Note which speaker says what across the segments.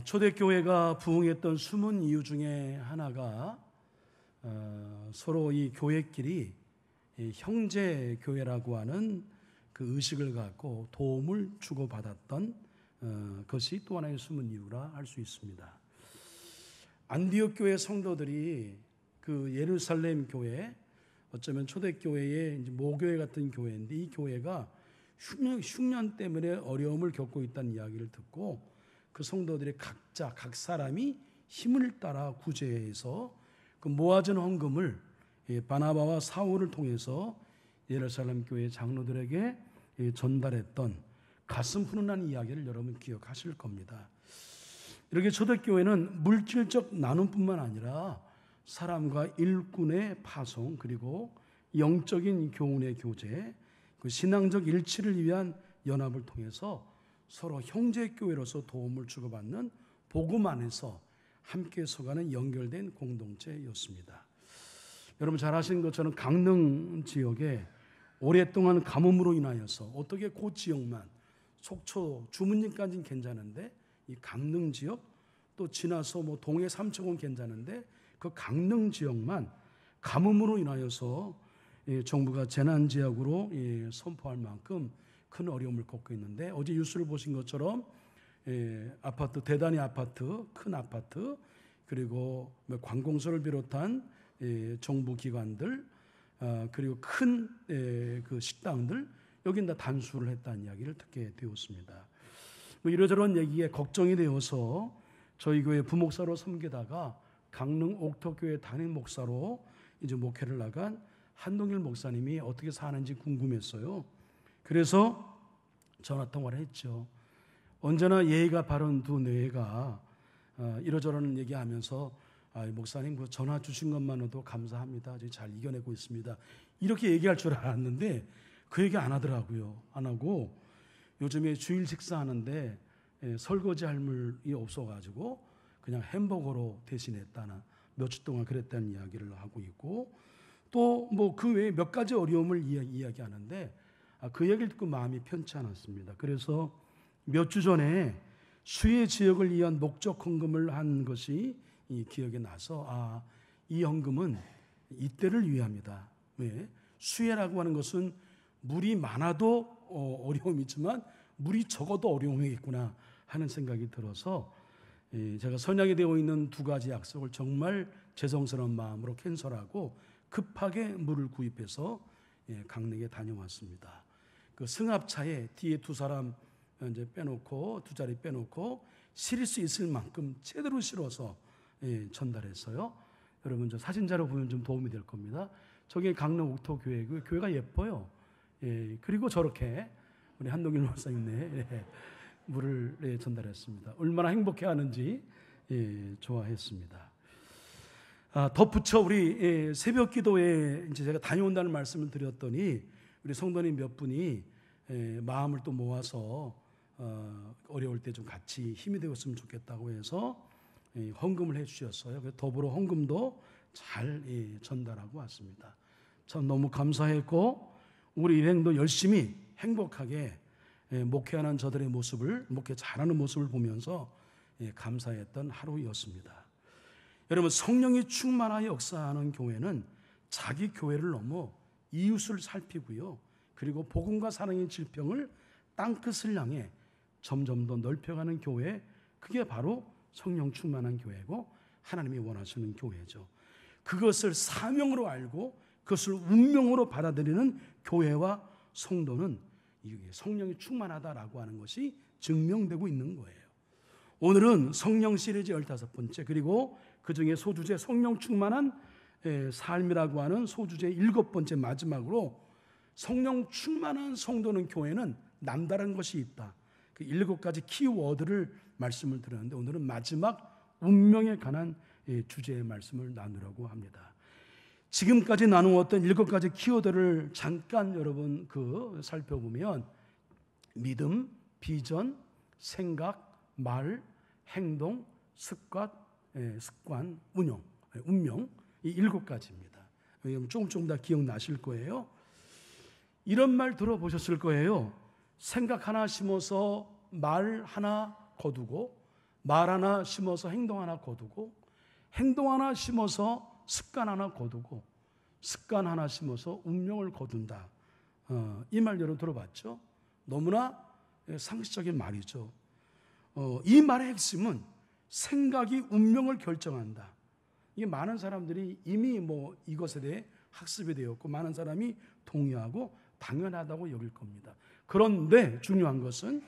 Speaker 1: 초대교회가 부흥했던 숨은 이유 중에 하나가 서로 이 교회끼리 형제교회라고 하는 그 의식을 갖고 도움을 주고받았던 것이 또 하나의 숨은 이유라 할 수 있습니다. 안디옥 교회 성도들이 그 예루살렘 교회, 어쩌면 초대교회의 모교회 같은 교회인데, 이 교회가 흉년 때문에 어려움을 겪고 있다는 이야기를 듣고 그 성도들이 각자 각 사람이 힘을 따라 구제해서 그 모아진 헌금을 바나바와 사울을 통해서 예루살렘 교회 장로들에게 전달했던 가슴 훈훈한 이야기를 여러분 기억하실 겁니다. 이렇게 초대교회는 물질적 나눔뿐만 아니라 사람과 일꾼의 파송, 그리고 영적인 교훈의 교제, 그 신앙적 일치를 위한 연합을 통해서 서로 형제교회로서 도움을 주고받는 복음 안에서 함께 서가는 연결된 공동체였습니다. 여러분 잘 아시는 것처럼 강릉 지역에 오랫동안 가뭄으로 인하여서 어떻게 그 지역만 속초 주문진까지는 괜찮은데 이 강릉 지역 또 지나서 뭐 동해 삼척은 괜찮은데 그 강릉 지역만 가뭄으로 인하여서 정부가 재난지역으로 선포할 만큼 큰 어려움을 겪고 있는데, 어제 뉴스를 보신 것처럼 아파트, 대단히 아파트, 큰 아파트, 그리고 관공서를 비롯한 정부 기관들, 그리고 큰 그 식당들, 여긴 다 단수를 했다는 이야기를 듣게 되었습니다. 이러저런 얘기에 걱정이 되어서 저희 교회 부목사로 섬기다가 강릉 옥토교회 담임 목사로 이제 목회를 나간 한동일 목사님이 어떻게 사는지 궁금했어요. 그래서 전화 통화를 했죠. 언제나 예의가 바른 두 뇌가 이러저런 얘기하면서 목사님 그 전화 주신 것만으로도 감사합니다. 잘 이겨내고 있습니다. 이렇게 얘기할 줄 알았는데 그 얘기 안 하더라고요. 안 하고 요즘에 주일 식사하는데 설거지 할 물이 없어가지고 그냥 햄버거로 대신했다나 몇 주 동안 그랬다는 이야기를 하고 있고, 또 뭐 그 외에 몇 가지 어려움을 이야기하는데 그 얘기를 듣고 마음이 편치 않았습니다. 그래서 몇 주 전에 수혜 지역을 위한 목적 헌금을 한 것이 기억에 나서 이 헌금은 이때를 위함이다. 왜? 수혜라고 하는 것은 물이 많아도 어려움이 있지만 물이 적어도 어려움이 있구나 하는 생각이 들어서 제가 선약이 되어 있는 두 가지 약속을 정말 죄송스러운 마음으로 캔슬하고 급하게 물을 구입해서 강릉에 다녀왔습니다. 그 승합차에 뒤에 두 사람 이제 빼놓고 두 자리 빼놓고 실을 수 있을 만큼 제대로 실어서 전달했어요. 여러분 저 사진자로 보면 좀 도움이 될 겁니다. 저게 강릉 옥토 교회, 그 교회가 예뻐요. 그리고 저렇게 우리 한동일 목사님 물을 전달했습니다. 얼마나 행복해하는지 좋아했습니다. 덧붙여 우리 새벽 기도에 이제 제가 다녀온다는 말씀을 드렸더니 우리 성도님 몇 분이 마음을 또 모아서 어려울 때 좀 같이 힘이 되었으면 좋겠다고 해서 헌금을 해주셨어요. 그래서 더불어 헌금도 잘 전달하고 왔습니다. 참 너무 감사했고 우리 일행도 열심히 행복하게 목회하는 저들의 모습을, 목회 잘하는 모습을 보면서 감사했던 하루였습니다. 여러분 성령이 충만하여 역사하는 교회는 자기 교회를 넘어 이웃을 살피고요, 그리고 복음과 사랑의 질병을 땅끝을 향해 점점 더 넓혀가는 교회, 그게 바로 성령 충만한 교회고 하나님이 원하시는 교회죠. 그것을 사명으로 알고 그것을 운명으로 받아들이는 교회와 성도는 이게 성령이 충만하다라고 하는 것이 증명되고 있는 거예요. 오늘은 성령 시리즈 15번째, 그리고 그중에 소주제 성령 충만한 삶이라고 하는 소주제 7번째 마지막으로 성령 충만한 성도는 교회는 남다른 것이 있다. 그 7가지 키워드를 말씀을 드렸는데 오늘은 마지막 운명에 관한 주제의 말씀을 나누려고 합니다. 지금까지 나누었던 7가지 키워드를 잠깐 여러분 살펴보면 믿음, 비전, 생각, 말, 행동, 습관, 운명, 이 7가지입니다. 조금 다 기억나실 거예요. 이런 말 들어보셨을 거예요. 생각 하나 심어서 말 하나 거두고 말 하나 심어서 행동 하나 거두고, 행동 하나 심어서 습관 하나 거두고, 습관 하나 심어서 운명을 거둔다. 이 말 여러분 들어봤죠? 너무나 상식적인 말이죠. 이 말의 핵심은 생각이 운명을 결정한다. 이게 많은 사람들이 이미 이것에 대해 학습이 되었고 많은 사람이 동의하고 당연하다고 여길 겁니다. 그런데 중요한 것은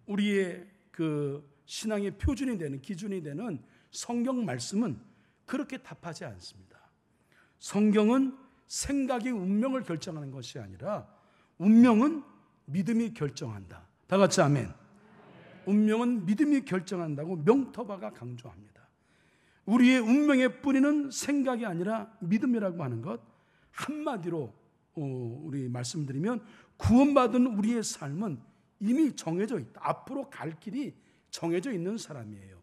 Speaker 1: 우리의 그 신앙의 표준이 되는, 기준이 되는 성경 말씀은 그렇게 답하지 않습니다. 성경은 생각이 운명을 결정하는 것이 아니라 운명은 믿음이 결정한다. 다 같이 아멘. 운명은 믿음이 결정한다고 명토바가 강조합니다. 우리의 운명의 뿌리는 생각이 아니라 믿음이라고 하는 것, 한마디로 우리 말씀드리면 구원받은 우리의 삶은 이미 정해져 있다. 앞으로 갈 길이 정해져 있는 사람이에요.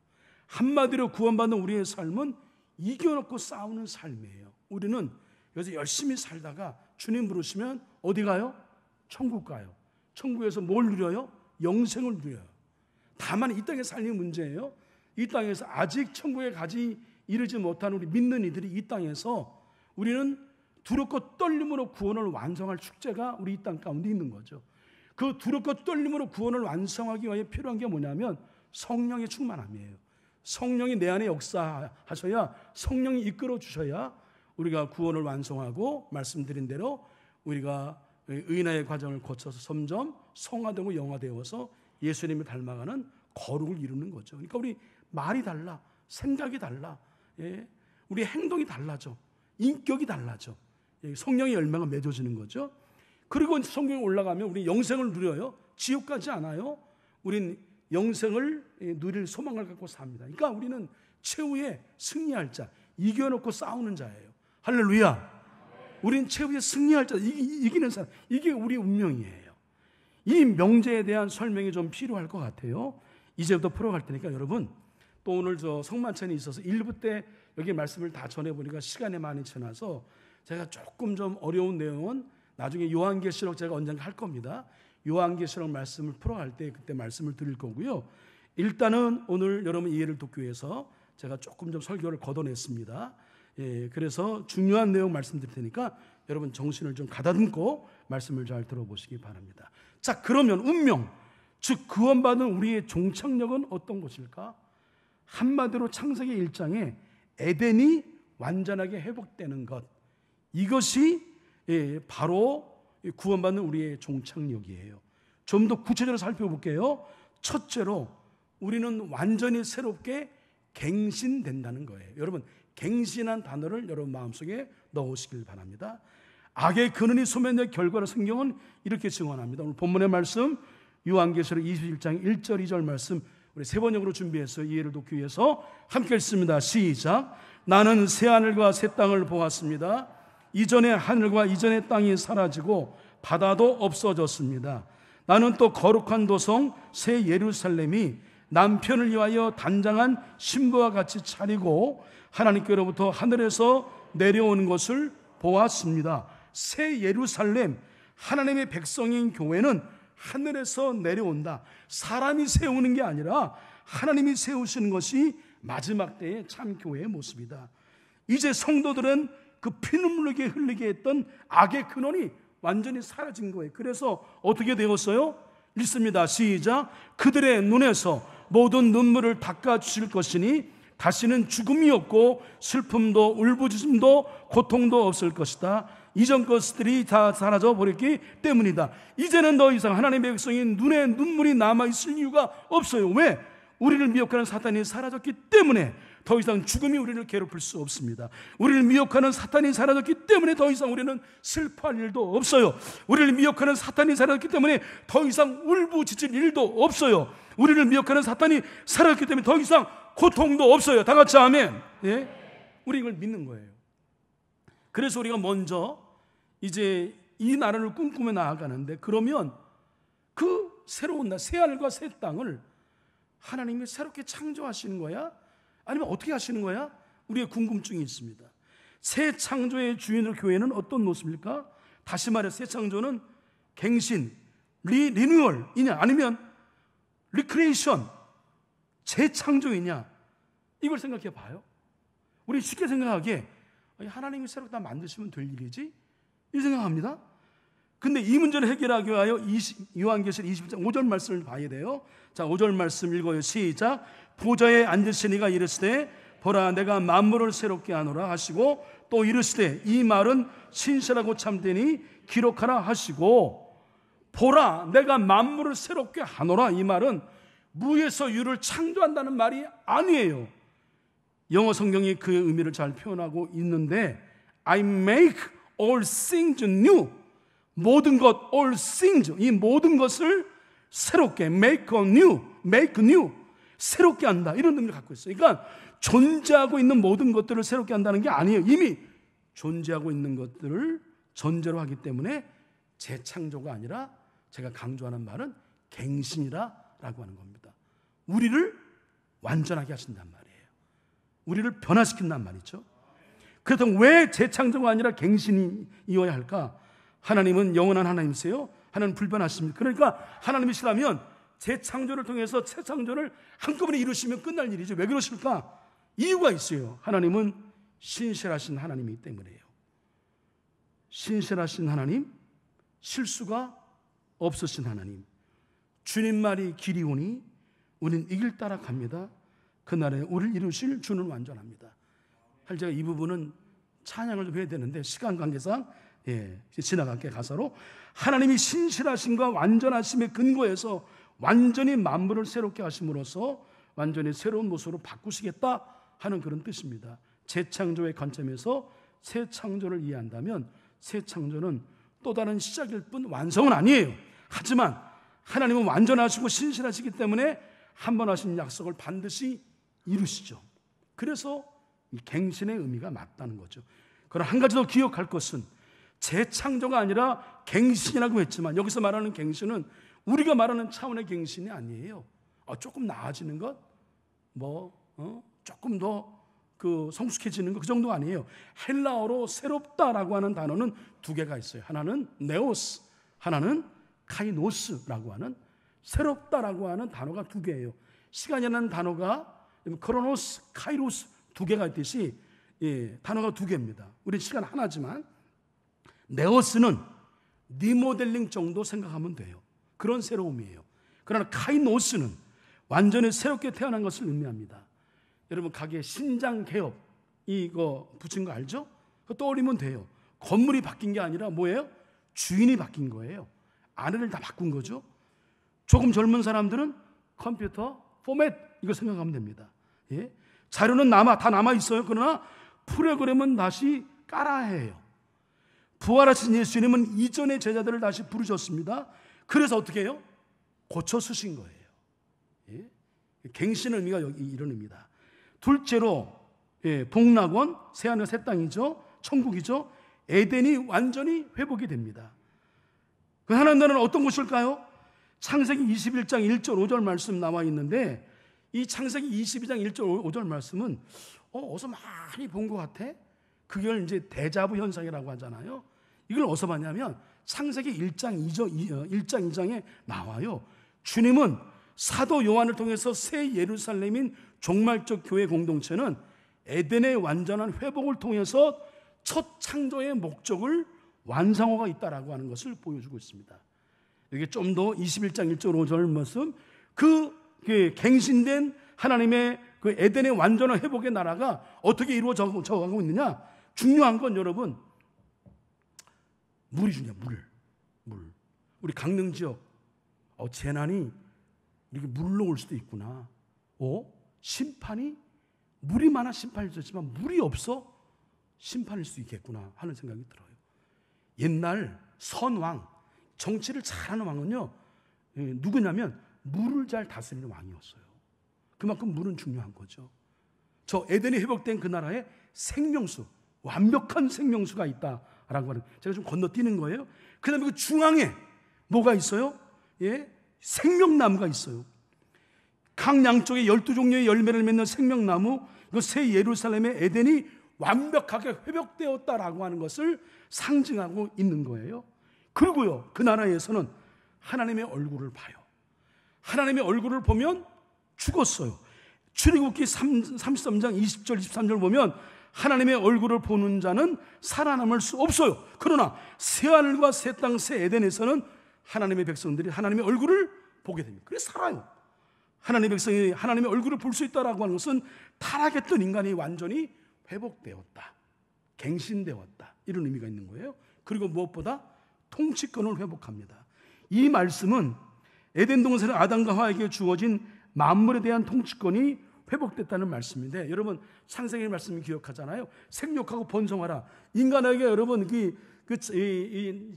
Speaker 1: 한마디로 구원받은 우리의 삶은 이겨놓고 싸우는 삶이에요. 우리는 여기서 열심히 살다가 주님 부르시면 어디 가요? 천국 가요. 천국에서 뭘 누려요? 영생을 누려요. 다만 이 땅의 삶이 문제예요. 이 땅에서 아직 천국에 이르지 못한 우리 믿는 이들이 이 땅에서 우리는 두렵고 떨림으로 구원을 완성할 축제가 우리 이 땅 가운데 있는 거죠. 그 두렵고 떨림으로 구원을 완성하기 위해 필요한 게 뭐냐면 성령의 충만함이에요. 성령이 내 안에 역사하셔야, 성령이 이끌어 주셔야 우리가 구원을 완성하고 말씀드린 대로 우리가 의인의 과정을 거쳐서 점점 성화되고 영화되어서 예수님을 닮아가는 거룩을 이루는 거죠. 그러니까 우리 말이 달라, 생각이 달라, 우리 행동이 달라져, 인격이 달라져. 성령의 열매가 맺어지는 거죠. 그리고 성경에 올라가면 우리 영생을 누려요. 지옥 가지 않아요. 우린 영생을 누릴 소망을 갖고 삽니다. 그러니까 우리는 최후에 승리할 자, 이겨놓고 싸우는 자예요. 할렐루야. 우린 최후에 승리할 자, 이기는 사람, 이게 우리 운명이에요. 이 명제에 대한 설명이 좀 필요할 것 같아요. 이제부터 풀어갈 테니까 여러분, 또 오늘 성만찬이 있어서 1부 때 여기 말씀을 다 전해보니까 시간이 많이 지나서 제가 조금 좀 어려운 내용은 나중에 요한계시록 제가 언젠가 할 겁니다. 요한계시록 말씀을 풀어갈 때 그때 말씀을 드릴 거고요. 일단은 오늘 여러분 이해를 돕기 위해서 제가 조금 좀 설교를 걷어냈습니다. 그래서 중요한 내용 말씀드릴 테니까 여러분 정신을 좀 가다듬고 말씀을 잘 들어보시기 바랍니다. 자, 그러면 운명, 즉 구원받은 우리의 종착역은 어떤 것일까? 한마디로 창세기 1장에 에덴이 완전하게 회복되는 것, 이것이 바로 구원받는 우리의 종착역이에요. 좀 더 구체적으로 살펴볼게요. 첫째로 우리는 완전히 새롭게 갱신된다는 거예요. 여러분, 갱신한 단어를 여러분 마음속에 넣으시길 바랍니다. 악의 근원이 소멸된 결과로 성경은 이렇게 증언합니다. 오늘 본문의 말씀 요한계시록 21장 1절 2절 말씀 우리 세 번역으로 준비해서 이해를 돕기 위해서 함께 읽습니다. 시작. 나는 새하늘과 새 땅을 보았습니다. 이전의 하늘과 이전의 땅이 사라지고 바다도 없어졌습니다. 나는 또 거룩한 도성 새 예루살렘이 남편을 위하여 단장한 신부와 같이 차리고 하나님께로부터 하늘에서 내려오는 것을 보았습니다. 새 예루살렘, 하나님의 백성인 교회는 하늘에서 내려온다. 사람이 세우는 게 아니라 하나님이 세우시는 것이 마지막 때의 참 교회의 모습이다. 이제 성도들은 그 피눈물게 흘리게 했던 악의 근원이 완전히 사라진 거예요. 그래서 어떻게 되었어요? 읽습니다. 시작. 그들의 눈에서 모든 눈물을 닦아주실 것이니 다시는 죽음이 없고 슬픔도 울부짖음도 고통도 없을 것이다. 이전 것들이 다 사라져 버렸기 때문이다. 이제는 더 이상 하나님의 백성인 눈에 눈물이 남아있을 이유가 없어요. 왜? 우리를 미혹하는 사탄이 사라졌기 때문에 더 이상 죽음이 우리를 괴롭힐 수 없습니다. 우리를 미혹하는 사탄이 사라졌기 때문에 더 이상 우리는 슬퍼할 일도 없어요. 우리를 미혹하는 사탄이 사라졌기 때문에 더 이상 울부짖을 일도 없어요. 우리를 미혹하는 사탄이 사라졌기 때문에 더 이상 고통도 없어요. 다 같이 아멘. 예? 우리 이걸 믿는 거예요. 그래서 우리가 먼저 이제 이 나라를 꿈꾸며 나아가는데, 그러면 그 새로운 날, 새하늘과 새 땅을 하나님이 새롭게 창조하시는 거야? 아니면 어떻게 하시는 거야? 우리의 궁금증이 있습니다. 새 창조의 주인으로 교회는 어떤 모습일까? 다시 말해 새 창조는 갱신, 리뉴얼이냐 아니면 리크리에이션, 재창조이냐? 이걸 생각해 봐요. 우리 쉽게 생각하기에 하나님이 새롭게 다 만드시면 될 일이지? 이 생각합니다. 근데 이 문제를 해결하기 위하여 요한계시록 21장 5절 말씀을 봐야 돼요. 자, 5절 말씀 읽어요. 시작. 보좌에 앉으신 이가 이르시되 보라 내가 만물을 새롭게 하노라 하시고 또 이르시되 이 말은 신실하고 참되니 기록하라 하시고, 보라 내가 만물을 새롭게 하노라, 이 말은 무에서 유를 창조한다는 말이 아니에요. 영어 성경이 그 의미를 잘 표현하고 있는데 I make all things new, 모든 것, all things, 이 모든 것을 새롭게, make new, 새롭게 한다, 이런 의미를 갖고 있어요. 그러니까 존재하고 있는 모든 것들을 새롭게 한다는 게 아니에요. 이미 존재하고 있는 것들을 전제로 하기 때문에 재창조가 아니라 제가 강조하는 말은 갱신이라고 하는 겁니다. 우리를 완전하게 하신단 말이에요. 우리를 변화시킨단 말이죠. 그렇다면 왜 재창조가 아니라 갱신이어야 할까? 하나님은 영원한 하나님이세요. 하나님은 불변하십니다. 그러니까 하나님이시라면 재창조를 통해서 재창조를 한꺼번에 이루시면 끝날 일이죠. 왜 그러실까? 이유가 있어요. 하나님은 신실하신 하나님이기 때문이에요. 신실하신 하나님, 실수가 없으신 하나님, 주님 말이 길이 오니 우린 이 길 따라 갑니다. 그날에 우리를 이루실 주는 완전합니다. 제가 이 부분은 찬양을 좀 해야 되는데 시간 관계상 지나갈게. 가사로 하나님이 신실하심과 완전하심의 근거에서 완전히 만물을 새롭게 하심으로써 완전히 새로운 모습으로 바꾸시겠다 하는 그런 뜻입니다. 재창조의 관점에서 새 창조를 이해한다면 새 창조는 또 다른 시작일 뿐 완성은 아니에요. 하지만 하나님은 완전하시고 신실하시기 때문에 한 번 하신 약속을 반드시 이루시죠. 그래서 이 갱신의 의미가 맞다는 거죠. 그러나 한 가지 더 기억할 것은 재창조가 아니라 갱신이라고 했지만 여기서 말하는 갱신은 우리가 말하는 차원의 갱신이 아니에요. 조금 나아지는 것, 조금 더 성숙해지는 것, 그 정도가 아니에요. 헬라어로 새롭다라고 하는 단어는 두 개가 있어요. 하나는 네오스, 하나는 카이노스라고 하는, 새롭다라고 하는 단어가 두 개예요. 시간이라는 단어가 크로노스, 카이로스 두 개가 있듯이 단어가 두 개입니다. 우리 시간 하나지만 네오스는 리모델링 정도 생각하면 돼요. 그런 새로움이에요. 그러나 카이노스는 완전히 새롭게 태어난 것을 의미합니다. 여러분 가게 신장 개업 이거 붙인 거 알죠? 그거 떠올리면 돼요. 건물이 바뀐 게 아니라 뭐예요? 주인이 바뀐 거예요. 안을 다 바꾼 거죠. 조금 젊은 사람들은 컴퓨터 포맷 이거 생각하면 됩니다. 자료는 다 남아 있어요. 그러나 프로그램은 다시 깔아야 해요. 부활하신 예수님은 이전의 제자들을 다시 부르셨습니다. 그래서 어떻게 해요? 고쳐 쓰신 거예요. 갱신의 의미가 여기 이런 의미다. 둘째로 복락원, 새하늘 새 땅이죠. 천국이죠. 에덴이 완전히 회복이 됩니다. 그 하나님 나라는 어떤 곳일까요? 창세기 21장 1절 5절 말씀 나와 있는데 이 창세기 22장 1절 5절 말씀은 어디서 많이 본 것 같아? 그걸 이제 데자부 현상이라고 하잖아요. 이걸 어디서 봤냐면 창세기 1장 2장에 나와요. 주님은 사도 요한을 통해서 새 예루살렘인 종말적 교회 공동체는 에덴의 완전한 회복을 통해서 첫 창조의 목적을 완성화가 있다라고 하는 것을 보여주고 있습니다. 이게 좀 더 21장 1절 5절 말씀, 그 갱신된 하나님의 그 에덴의 완전한 회복의 나라가 어떻게 이루어져 가고 있느냐? 중요한 건 여러분 물이 중요해요. 물. 우리 강릉 지역 재난이 이렇게 물로 올 수도 있구나. 심판이 물이 많아 심판일 수 있지만 물이 없어 심판일 수 있겠구나 하는 생각이 들어요. 옛날 선왕, 정치를 잘하는 왕은요 누구냐면 물을 잘 다스리는 왕이었어요. 그만큼 물은 중요한 거죠. 저 에덴이 회복된 그 나라에 생명수, 완벽한 생명수가 있다라고 하는, 제가 좀 건너뛰는 거예요. 그 다음에 그 중앙에 뭐가 있어요? 생명나무가 있어요. 각 양쪽에 12종류의 열매를 맺는 생명나무, 그 새 예루살렘의 에덴이 완벽하게 회복되었다라고 하는 것을 상징하고 있는 거예요. 그리고요, 그 나라에서는 하나님의 얼굴을 봐요. 하나님의 얼굴을 보면 죽었어요. 출애굽기 33장 20절 23절 보면 하나님의 얼굴을 보는 자는 살아남을 수 없어요. 그러나 새하늘과 새 땅 새 에덴에서는 하나님의 백성들이 하나님의 얼굴을 보게 됩니다. 그래서 살아요. 하나님의 백성이 하나님의 얼굴을 볼 수 있다라고 하는 것은 타락했던 인간이 완전히 회복되었다, 갱신되었다, 이런 의미가 있는 거예요. 그리고 무엇보다 통치권을 회복합니다. 이 말씀은 에덴 동산의 아담과 하와에게 주어진 만물에 대한 통치권이 회복됐다는 말씀인데, 여러분 창세기 말씀을 기억하잖아요. 생육하고 번성하라. 인간에게 여러분 이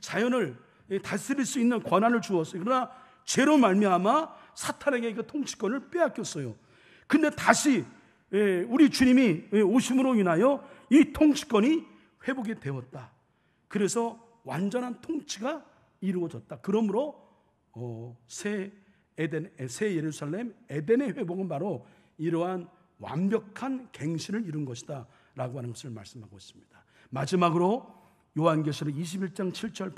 Speaker 1: 자연을 다스릴 수 있는 권한을 주었어요. 그러나 죄로 말미암아 사탄에게 그 통치권을 빼앗겼어요. 근데 다시 우리 주님이 오심으로 인하여 이 통치권이 회복이 되었다. 그래서 완전한 통치가 이루어졌다. 그러므로 새 예루살렘 에덴의 회복은 바로 이러한 완벽한 갱신을 이룬 것이다 라고 하는 것을 말씀하고 있습니다. 마지막으로 요한계시록 21장 7절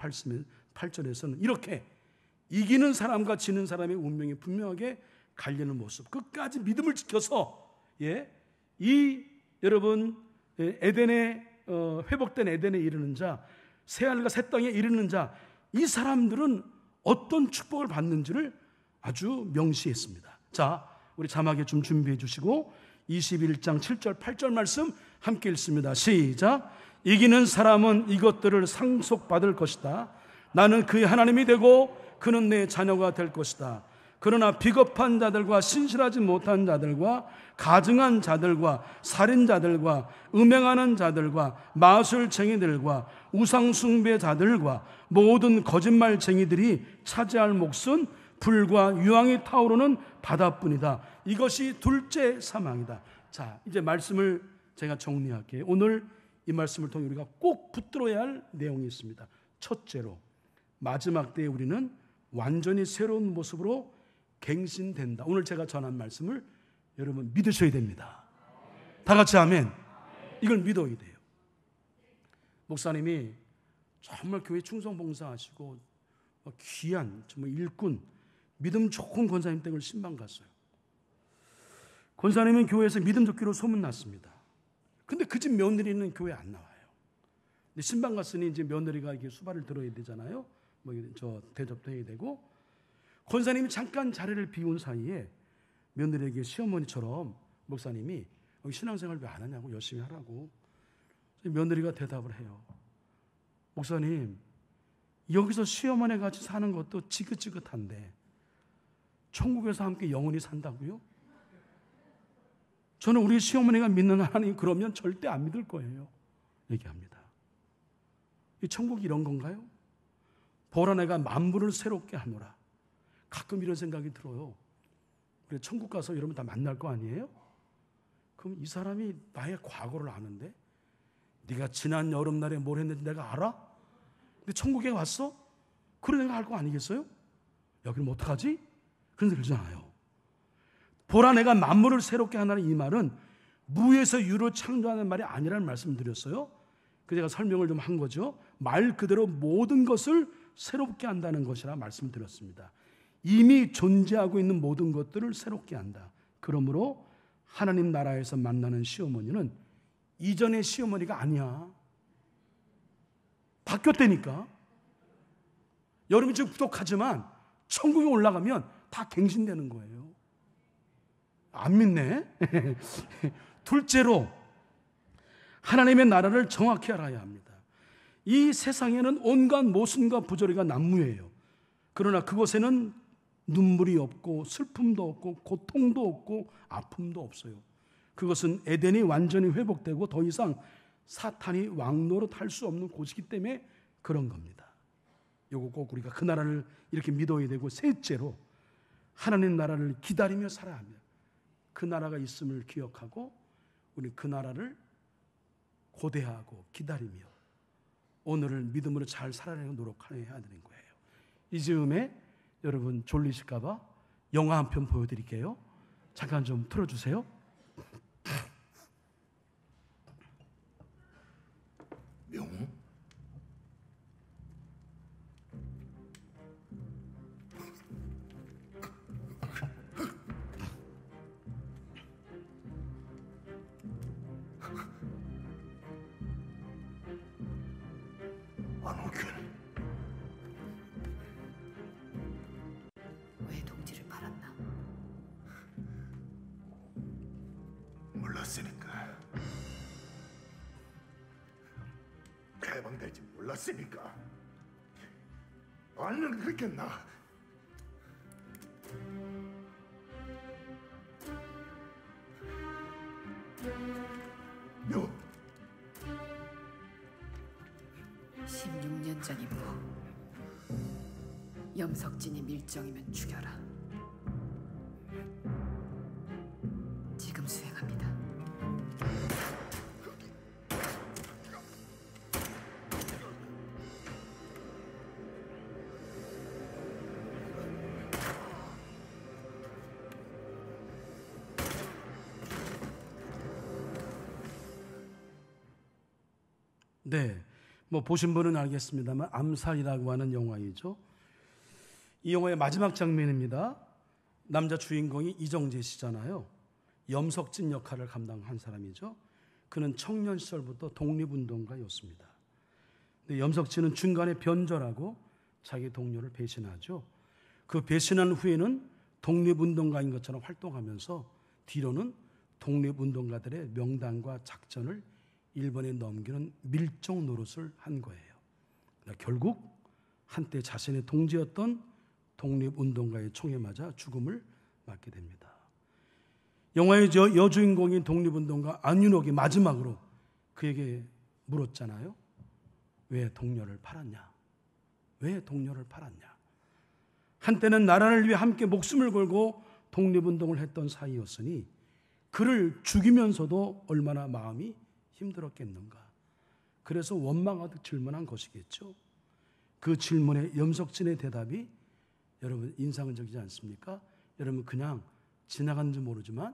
Speaker 1: 8절에서는 이렇게 이기는 사람과 지는 사람의 운명이 분명하게 갈리는 모습, 끝까지 믿음을 지켜서 여러분 에덴에 회복된 에덴에 이르는 자, 새하늘과 새 땅에 이르는 자, 이 사람들은 어떤 축복을 받는지를 아주 명시했습니다. 자, 우리 자막에 좀 준비해 주시고 21장 7절 8절 말씀 함께 읽습니다. 시작. 이기는 사람은 이것들을 상속받을 것이다. 나는 그의 하나님이 되고 그는 내 자녀가 될 것이다. 그러나 비겁한 자들과 신실하지 못한 자들과 가증한 자들과 살인자들과 음행하는 자들과 마술쟁이들과 우상숭배자들과 모든 거짓말쟁이들이 차지할 몫은 불과 유황이 타오르는 바다뿐이다. 이것이 둘째 사망이다. 자, 이제 말씀을 제가 정리할게요. 오늘 이 말씀을 통해 우리가 꼭 붙들어야 할 내용이 있습니다. 첫째로, 마지막 때에 우리는 완전히 새로운 모습으로 갱신된다. 오늘 제가 전한 말씀을 여러분 믿으셔야 됩니다. 다 같이 아멘. 이걸 믿어야 돼요. 목사님이 정말 교회 충성 봉사하시고 귀한 정말 일꾼, 믿음 좋은 권사님 댁을 신방 갔어요. 권사님은 교회에서 믿음 좋기로 소문났습니다. 근데 그 집 며느리는 교회 안 나와요. 근데 신방 갔으니 이제 며느리가 이렇게 수발을 들어야 되잖아요. 대접도 해야 되고, 권사님이 잠깐 자리를 비운 사이에 며느리에게 시어머니처럼 목사님이 신앙생활 왜 안 하냐고, 열심히 하라고. 며느리가 대답을 해요. 목사님, 여기서 시어머니 같이 사는 것도 지긋지긋한데 천국에서 함께 영원히 산다고요? 저는 우리 시어머니가 믿는 하나님 그러면 절대 안 믿을 거예요. 얘기합니다. 이 천국이 이런 건가요? 보라 내가 만물을 새롭게 하노라. 가끔 이런 생각이 들어요. 우리 천국 가서 여러분 다 만날 거 아니에요? 그럼 이 사람이 나의 과거를 아는데, 네가 지난 여름날에 뭘 했는지 내가 알아? 근데 천국에 왔어? 그래 내가 알 거 아니겠어요? 여기는 어떡하지? 그런 생각 들잖아요. 보라 내가 만물을 새롭게 하나는 이 말은 무에서 유로 창조하는 말이 아니라는 말씀을 드렸어요. 그 제가 설명을 좀 한 거죠. 말 그대로 모든 것을 새롭게 한다는 것이라 말씀을 드렸습니다. 이미 존재하고 있는 모든 것들을 새롭게 한다. 그러므로 하나님 나라에서 만나는 시어머니는 이전의 시어머니가 아니야. 바뀌었다니까. 여러분이 지금 부족하지만 천국에 올라가면 다 갱신되는 거예요. 안 믿네. 둘째로, 하나님의 나라를 정확히 알아야 합니다. 이 세상에는 온갖 모순과 부조리가 난무해요. 그러나 그곳에는 눈물이 없고 슬픔도 없고 고통도 없고 아픔도 없어요. 그것은 에덴이 완전히 회복되고 더 이상 사탄이 왕노릇할 수 없는 곳이기 때문에 그런 겁니다. 요거 꼭 우리가 그 나라를 이렇게 믿어야 되고, 셋째로 하나님 나라를 기다리며 살아야 합니다. 그 나라가 있음을 기억하고 우리 그 나라를 고대하고 기다리며 오늘을 믿음으로 잘 살아내는 노력해야 되는 거예요. 이 즈음에 여러분 졸리실까 봐 영화 한 편 보여드릴게요. 잠깐 좀 틀어주세요.
Speaker 2: 명? 안호균,
Speaker 3: 왜 동지를 팔았나?
Speaker 2: 몰랐으니까. 해방될지 몰랐으니까. 알면 그랬겠나? 묘,
Speaker 3: 16년 전이고 염석진이 밀정이면 죽여라. 지금 수행합니다.
Speaker 1: 네, 뭐 보신 분은 알겠습니다만 암살이라고 하는 영화이죠. 이 영화의 마지막 장면입니다. 남자 주인공이 이정재 씨잖아요. 염석진 역할을 감당한 사람이죠. 그는 청년 시절부터 독립운동가였습니다. 근데 염석진은 중간에 변절하고 자기 동료를 배신하죠. 그 배신한 후에는 독립운동가인 것처럼 활동하면서 뒤로는 독립운동가들의 명단과 작전을 일본에 넘기는 밀정 노릇을 한 거예요. 결국 한때 자신의 동지였던 독립운동가의 총에 맞아 죽음을 맞게 됩니다. 영화의 여주인공인 독립운동가 안윤옥이 마지막으로 그에게 물었잖아요. 왜 동료를 팔았냐? 왜 동료를 팔았냐? 한때는 나라를 위해 함께 목숨을 걸고 독립운동을 했던 사이였으니 그를 죽이면서도 얼마나 마음이 힘들었겠는가. 그래서 원망하듯 질문한 것이겠죠. 그 질문에 염석진의 대답이 여러분 인상적이지 않습니까? 여러분 그냥 지나간지 모르지만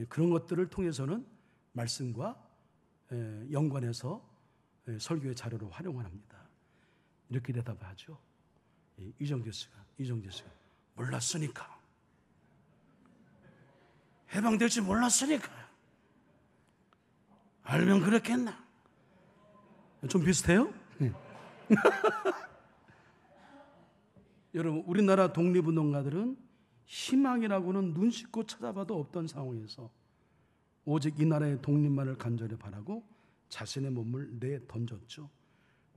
Speaker 1: 그런 것들을 통해서는 말씀과 연관해서 설교의 자료로 활용을 합니다. 이렇게 대답하죠. 이정재 씨가 몰랐으니까, 해방될지 몰랐으니까, 알면 그랬겠나. 좀 비슷해요? 여러분 우리나라 독립운동가들은 희망이라고는 눈 씻고 찾아봐도 없던 상황에서 오직 이 나라의 독립만을 간절히 바라고 자신의 몸을 내던졌죠.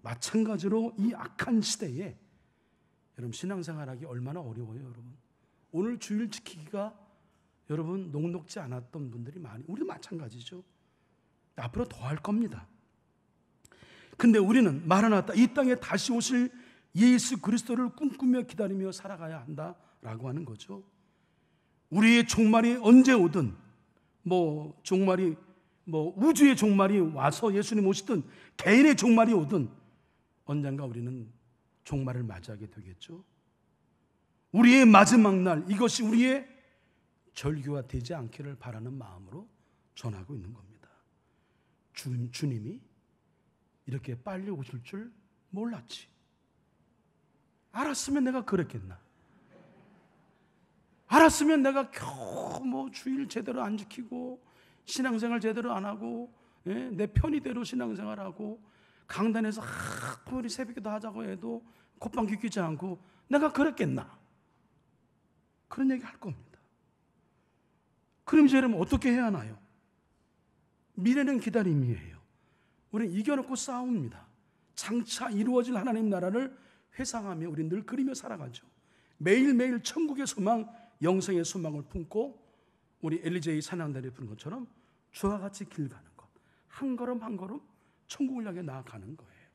Speaker 1: 마찬가지로 이 악한 시대에 여러분 신앙생활하기 얼마나 어려워요. 여러분 오늘 주일 지키기가 여러분 녹록지 않았던 분들이 많이, 우리도 마찬가지죠. 앞으로 더 할 겁니다. 근데 우리는 마라나타, 이 땅에 다시 오실 예수 그리스도를 꿈꾸며 기다리며 살아가야 한다라고 하는 거죠. 우리의 종말이 언제 오든, 종말이 우주의 종말이 와서 예수님 오시든 개인의 종말이 오든 언젠가 우리는 종말을 맞이하게 되겠죠. 우리의 마지막 날, 이것이 우리의 절규가 되지 않기를 바라는 마음으로 전하고 있는 겁니다. 주님이 이렇게 빨리 오실 줄 몰랐지. 알았으면 내가 그랬겠나. 알았으면 내가 겨우 주일 제대로 안 지키고 신앙생활 제대로 안 하고 내 편의대로 신앙생활하고 강단에서 우리 새벽기도 하자고 해도 콧방귀 뀌지 않고 내가 그랬겠나. 그런 얘기 할 겁니다. 그럼 이제 여러분 어떻게 해야 하나요? 미래는 기다림이에요. 우리는 이겨놓고 싸웁니다. 장차 이루어질 하나님 나라를 회상하며 우리는 늘 그리며 살아가죠. 매일매일 천국의 소망, 영생의 소망을 품고 우리 엘리제이 찬양단이 부른 것처럼 주와 같이 길 가는 것, 한 걸음 한 걸음 천국을 향해 나아가는 거예요.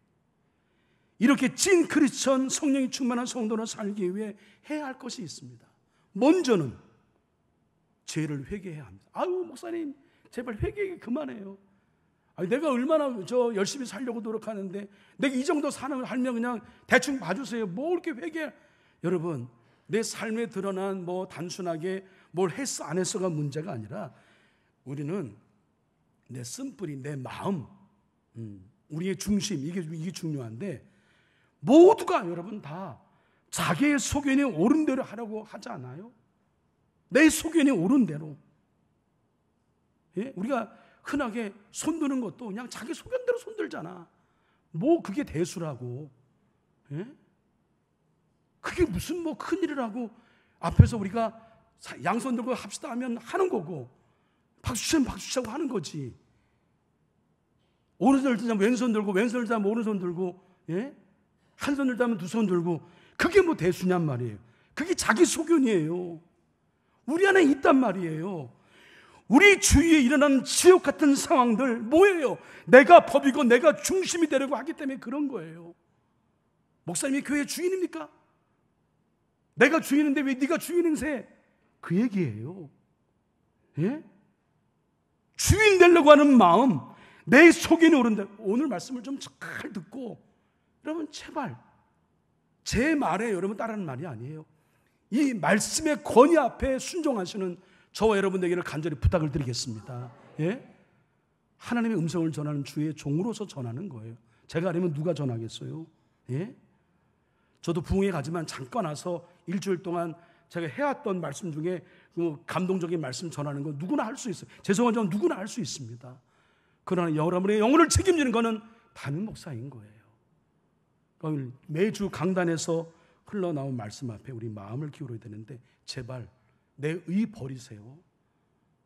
Speaker 1: 이렇게 찐 크리스천, 성령이 충만한 성도로 살기 위해 해야 할 것이 있습니다. 먼저는 죄를 회개해야 합니다. 아유 목사님 제발 회개 그만해요. 내가 얼마나 열심히 살려고 노력하는데 내가 이 정도 살면 그냥 대충 봐주세요. 뭐 이렇게 회개. 여러분 내 삶에 드러난 단순하게 뭘 했어 안 했어가 문제가 아니라 우리는 내 쓴뿌리, 내 마음, 우리의 중심, 이게 중요한데 모두가 여러분 다 자기의 소견이 옳은 대로 하려고 하지 않아요? 내 소견이 옳은 대로. 예? 우리가 흔하게 손드는 것도 그냥 자기 소견대로 손들잖아. 뭐 그게 대수라고. 예? 그게 무슨 뭐 큰일이라고 앞에서 우리가 양손 들고 합시다 하면 하는 거고, 박수치면 박수치고 하는 거지. 오른손 들자면 왼손 들고, 왼손 들자면 오른손 들고, 예? 한 손 들자면 두 손 들고, 그게 뭐 대수냔 말이에요. 그게 자기 소견이에요. 우리 안에 있단 말이에요. 우리 주위에 일어나는 지옥 같은 상황들 뭐예요? 내가 법이고 내가 중심이 되려고 하기 때문에 그런 거예요. 목사님이 교회 주인입니까? 내가 주인인데 왜 네가 주인 행세? 그 얘기예요. 예? 주인 되려고 하는 마음, 내 속에는 오른다. 오늘 말씀을 좀 잘 듣고, 여러분 제발 제 말에 여러분 따르는 말이 아니에요. 이 말씀의 권위 앞에 순종하시는 저와 여러분에게는 간절히 부탁을 드리겠습니다. 예? 하나님의 음성을 전하는 주의 종으로서 전하는 거예요. 제가 아니면 누가 전하겠어요? 예? 저도 부흥회 가지만 잠깐 와서 일주일 동안 제가 해왔던 말씀 중에 그 감동적인 말씀 전하는 건 누구나 할 수 있어요. 죄송하지만 누구나 할 수 있습니다. 그러나 여러분의 영혼을 책임지는 것은 담임 목사인 거예요. 그러니까 매주 강단에서 흘러나온 말씀 앞에 우리 마음을 기울여야 되는데, 제발 내 의 버리세요.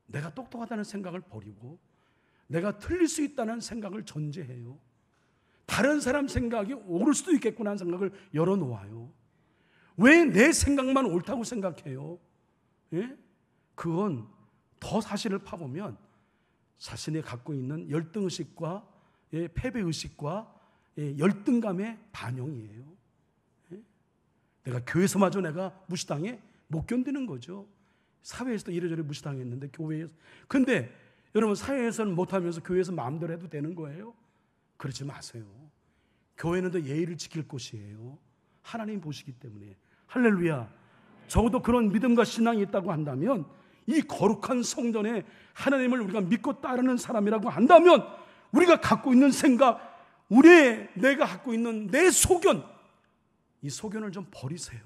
Speaker 1: 내가 똑똑하다는 생각을 버리고 내가 틀릴 수 있다는 생각을 전제해요. 다른 사람 생각이 옳을 수도 있겠구나 하는 생각을 열어놓아요. 왜 내 생각만 옳다고 생각해요? 예? 그건 더 사실을 파보면 자신이 갖고 있는 열등의식과 패배의식과 열등감의 반영이에요. 예? 내가 교회에서마저 내가 무시당해 못 견디는 거죠. 사회에서도 이래저래 무시당했는데 교회에서. 근데 여러분 사회에서는 못하면서 교회에서 마음대로 해도 되는 거예요? 그러지 마세요. 교회는 더 예의를 지킬 곳이에요. 하나님 보시기 때문에. 할렐루야. 적어도 그런 믿음과 신앙이 있다고 한다면, 이 거룩한 성전에 하나님을 우리가 믿고 따르는 사람이라고 한다면, 우리가 갖고 있는 생각, 내가 갖고 있는 내 소견, 이 소견을 좀 버리세요.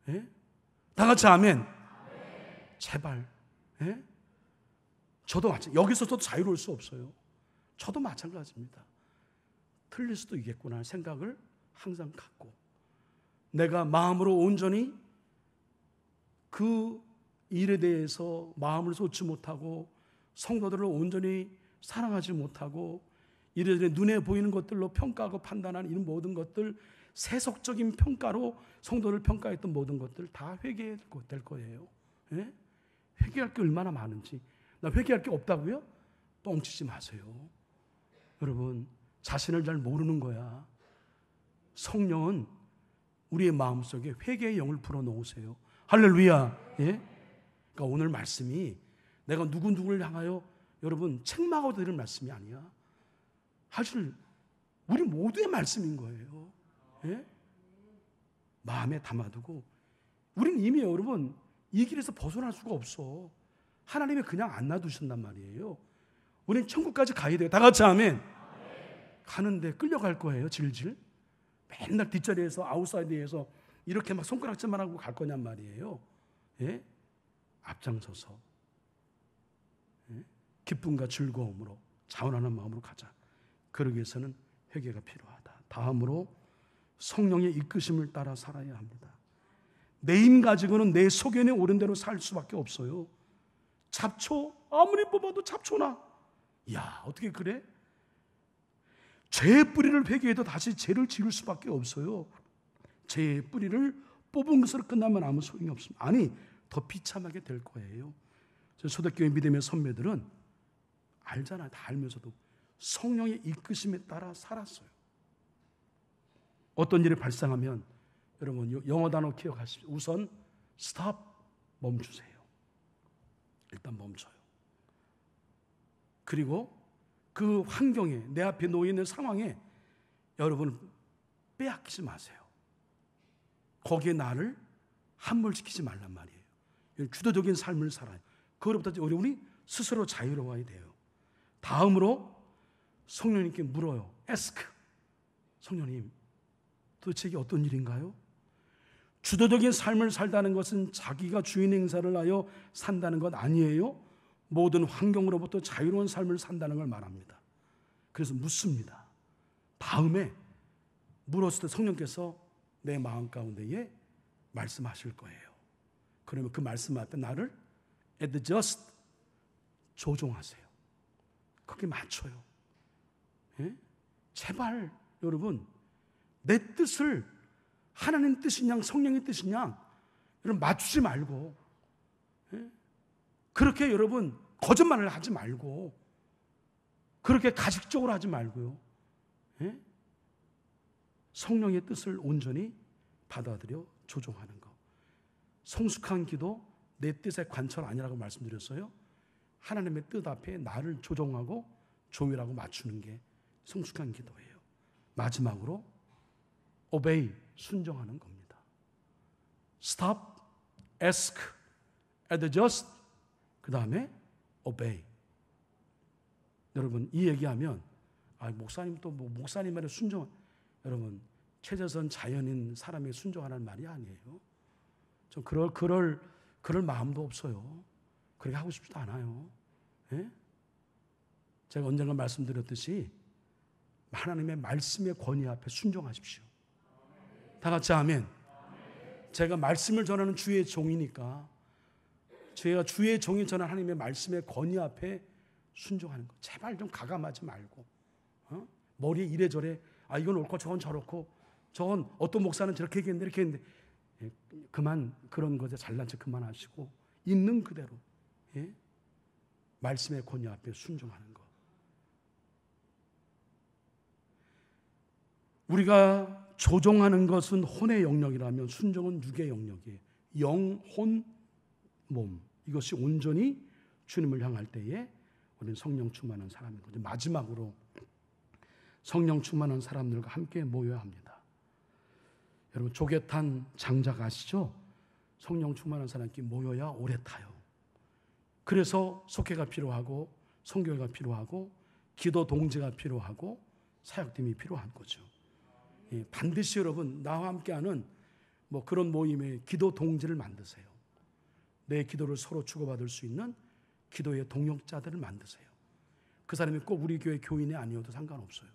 Speaker 1: 예? 다 같이 아멘. 제발. 예? 저도 여기서도 자유로울 수 없어요. 저도 마찬가지입니다. 틀릴 수도 있겠구나 하는 생각을 항상 갖고, 내가 마음으로 온전히 그 일에 대해서 마음을 쏟지 못하고 성도들을 온전히 사랑하지 못하고 이래저래 눈에 보이는 것들로 평가하고 판단하는 이런 모든 것들, 세속적인 평가로 성도를 평가했던 모든 것들 다 회개될 거예요. 예? 회개할 게 얼마나 많은지. 나 회개할 게 없다고요? 뻥치지 마세요. 여러분, 자신을 잘 모르는 거야. 성령은 우리의 마음속에 회개의 영을 불어넣으세요. 할렐루야. 예? 그러니까 오늘 말씀이 내가 누구를 향하여 여러분 책망하고 드리는 말씀이 아니야. 사실 우리 모두의 말씀인 거예요. 예? 마음에 담아두고, 우리는 이미 여러분 이 길에서 벗어날 수가 없어. 하나님이 그냥 안 놔두신단 말이에요. 우리는 천국까지 가야 돼요. 다 같이 아멘. 가는데 끌려갈 거예요. 질질. 맨날 뒷자리에서 아웃사이드에서 이렇게 막 손가락질만 하고 갈 거냔 말이에요. 예? 앞장서서 기쁨과 즐거움으로 자원하는 마음으로 가자. 그러기 위해서는 회개가 필요하다. 다음으로 성령의 이끄심을 따라 살아야 합니다. 내 힘 가지고는 내 소견에 옳은 대로 살 수밖에 없어요. 잡초 아무리 뽑아도 잡초나. 야, 어떻게 그래? 죄의 뿌리를 회개해도 다시 죄를 지을 수밖에 없어요. 죄의 뿌리를 뽑은 것으로 끝나면 아무 소용이 없습니다. 아니, 더 비참하게 될 거예요. 초대교회 믿음의 선배들은 알잖아요. 다 알면서도 성령의 이끄심에 따라 살았어요. 어떤 일이 발생하면 여러분 영어 단어 기억하십시오. 우선 스톱, 멈추세요. 일단 멈춰요. 그리고 그 환경에, 내 앞에 놓여 있는 상황에 여러분 빼앗기지 마세요. 거기에 나를 함몰시키지 말란 말이에요. 주도적인 삶을 살아요. 그거로부터 우리 스스로 자유로워야 돼요. 다음으로 성령님께 물어요. ask. 성령님, 도대체 이게 어떤 일인가요? 주도적인 삶을 살다는 것은 자기가 주인 행사를 하여 산다는 것 아니에요. 모든 환경으로부터 자유로운 삶을 산다는 걸 말합니다. 그래서 묻습니다. 다음에 물었을 때 성령께서 내 마음 가운데에 말씀하실 거예요. 그러면 그 말씀 앞에 나를 adjust, 조종하세요. 그게 맞춰요. 예? 제발 여러분, 내 뜻을 하나님 뜻이냐 성령의 뜻이냐 여러분 맞추지 말고, 예? 그렇게 여러분 거짓말을 하지 말고, 그렇게 가식적으로 하지 말고요. 예? 성령의 뜻을 온전히 받아들여 조종하는 것. 성숙한 기도, 내 뜻의 관철 아니라고 말씀드렸어요. 하나님의 뜻 앞에 나를 조종하고 조율하고 맞추는 게 성숙한 기도예요. 마지막으로 obey, 순종하는 겁니다. stop, ask, adjust, 그 다음에 obey. 여러분 이 얘기하면 목사님 또 뭐 목사님 말에 순종, 여러분 최재선 자연인 사람에게 순종하라는 말이 아니에요. 좀 그럴 마음도 없어요. 그렇게 하고 싶지도 않아요. 예? 제가 언젠가 말씀드렸듯이 하나님의 말씀의 권위 앞에 순종하십시오. 다 같이 아멘. 제가 말씀을 전하는 주의 종이니까 제가 주의 종이 전하는 하나님의 말씀의 권위 앞에 순종하는 거. 제발 좀 가감하지 말고, 머리에 이래저래 이건 옳고 저건 저렇고, 저건 어떤 목사는 저렇게 얘기했는데 이렇게 했는데, 그만 그런 것에 잘난 척 그만하시고 있는 그대로, 예? 말씀의 권위 앞에 순종하는 것. 우리가 조종하는 것은 혼의 영역이라면 순종은 육의 영역이에요. 영, 혼, 몸, 이것이 온전히 주님을 향할 때에 우리는 성령 충만한 사람인 거죠. 마지막으로 성령 충만한 사람들과 함께 모여야 합니다. 여러분 조개탄 장작 아시죠? 성령 충만한 사람끼리 모여야 오래 타요. 그래서 속회가 필요하고 선교회가 필요하고 기도 동지가 필요하고 사역팀이 필요한 거죠. 반드시 여러분 나와 함께하는 그런 모임의 기도 동지를 만드세요. 내 기도를 서로 주고받을 수 있는 기도의 동역자들을 만드세요. 그 사람이 꼭 우리 교회 교인이 아니어도 상관없어요.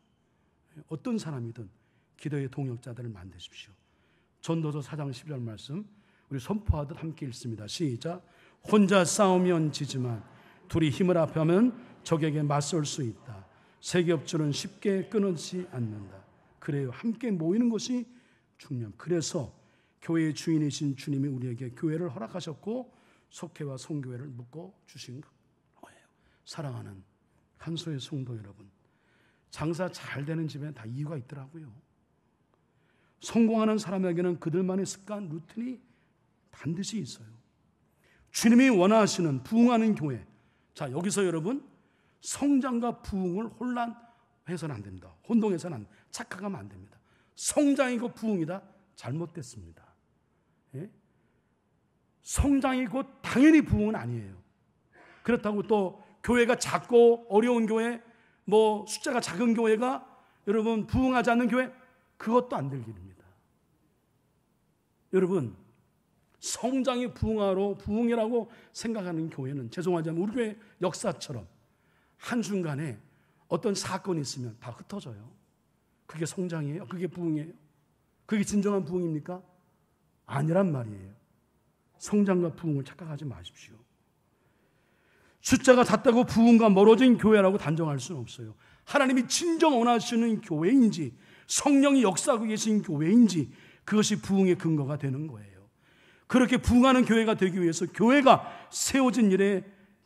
Speaker 1: 어떤 사람이든 기도의 동역자들을 만드십시오. 전도서 4장 11절 말씀 우리 선포하듯 함께 읽습니다. 시작. 혼자 싸우면 지지만 둘이 힘을 합하면 적에게 맞설 수 있다. 세 겹줄은 쉽게 끊어지지 않는다. 그래요. 함께 모이는 것이 중요합니다. 그래서 교회의 주인이신 주님이 우리에게 교회를 허락하셨고 속회와 선교회를 묶어 주신 거예요. 사랑하는 한소의 성도 여러분, 장사 잘 되는 집에는 다 이유가 있더라고요. 성공하는 사람에게는 그들만의 습관, 루틴이 반드시 있어요. 주님이 원하시는 부흥하는 교회. 자, 여기서 여러분 성장과 부흥을 혼란해서는 안 됩니다. 혼동해서는 안 됩니다. 착각하면 안 됩니다. 성장이고 부흥이다? 잘못됐습니다. 예? 성장이 곧 당연히 부흥은 아니에요. 그렇다고 또 교회가 작고 어려운 교회, 숫자가 작은 교회가 여러분 부흥하지 않는 교회, 그것도 안 될 길입니다. 여러분 성장이 부흥이라고 생각하는 교회는 죄송하지만 우리 교회 역사처럼 한순간에 어떤 사건이 있으면 다 흩어져요. 그게 성장이에요? 그게 부흥이에요? 그게 진정한 부흥입니까? 아니란 말이에요. 성장과 부흥을 착각하지 마십시오. 숫자가 잦다고 부흥과 멀어진 교회라고 단정할 수는 없어요. 하나님이 진정 원하시는 교회인지 성령이 역사하고 계신 교회인지 그것이 부흥의 근거가 되는 거예요. 그렇게 부흥하는 교회가 되기 위해서 교회가 세워진 일에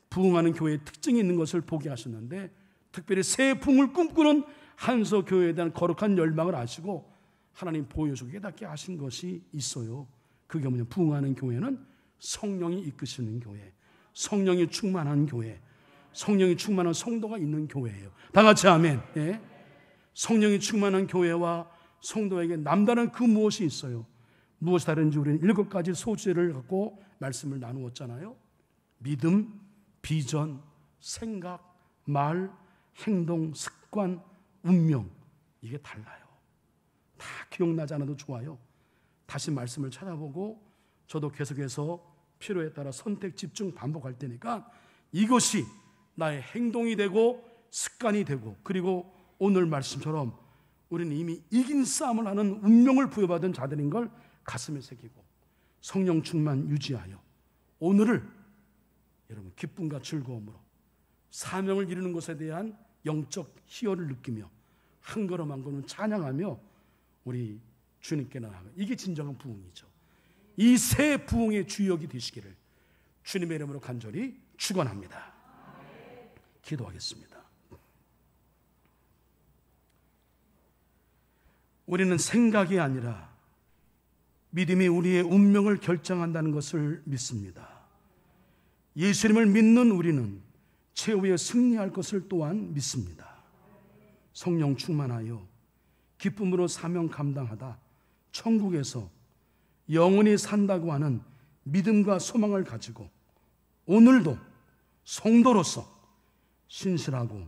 Speaker 1: 부흥하는 교회의 특징이 있는 것을 보게 하셨는데, 특별히 새 부흥을 꿈꾸는 한서 교회에 대한 거룩한 열망을 아시고 하나님 보여주고 깨닫게 하신 것이 있어요. 그게 뭐냐? 부흥하는 교회는 성령이 이끄시는 교회, 성령이 충만한 교회, 성령이 충만한 성도가 있는 교회예요. 다 같이 아멘. 예? 성령이 충만한 교회와 성도에게 남다른 그 무엇이 있어요? 무엇이 다른지 우리는 7가지 소재를 갖고 말씀을 나누었잖아요. 믿음, 비전, 생각, 말, 행동, 습관, 운명. 이게 달라요. 다 기억나지 않아도 좋아요. 다시 말씀을 찾아보고 저도 계속해서 필요에 따라 선택, 집중, 반복할 테니까 이것이 나의 행동이 되고 습관이 되고, 그리고 오늘 말씀처럼 우리는 이미 이긴 싸움을 하는 운명을 부여받은 자들인 걸 가슴에 새기고 성령 충만 유지하여 오늘을 여러분 기쁨과 즐거움으로 사명을 이루는 것에 대한 영적 희열을 느끼며 한 걸음 한 걸음 찬양하며 우리 주님께 나아가, 이게 진정한 부흥이죠. 이 새 부흥의 주역이 되시기를 주님의 이름으로 간절히 축원합니다. 기도하겠습니다. 우리는 생각이 아니라 믿음이 우리의 운명을 결정한다는 것을 믿습니다. 예수님을 믿는 우리는 최후에 승리할 것을 또한 믿습니다. 성령 충만하여 기쁨으로 사명 감당하다 천국에서 영원히 산다고 하는 믿음과 소망을 가지고 오늘도 성도로서 신실하고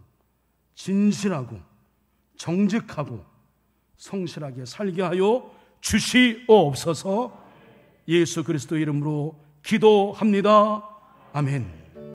Speaker 1: 진실하고 정직하고 성실하게 살게 하여 주시옵소서. 예수 그리스도 이름으로 기도합니다. 아멘.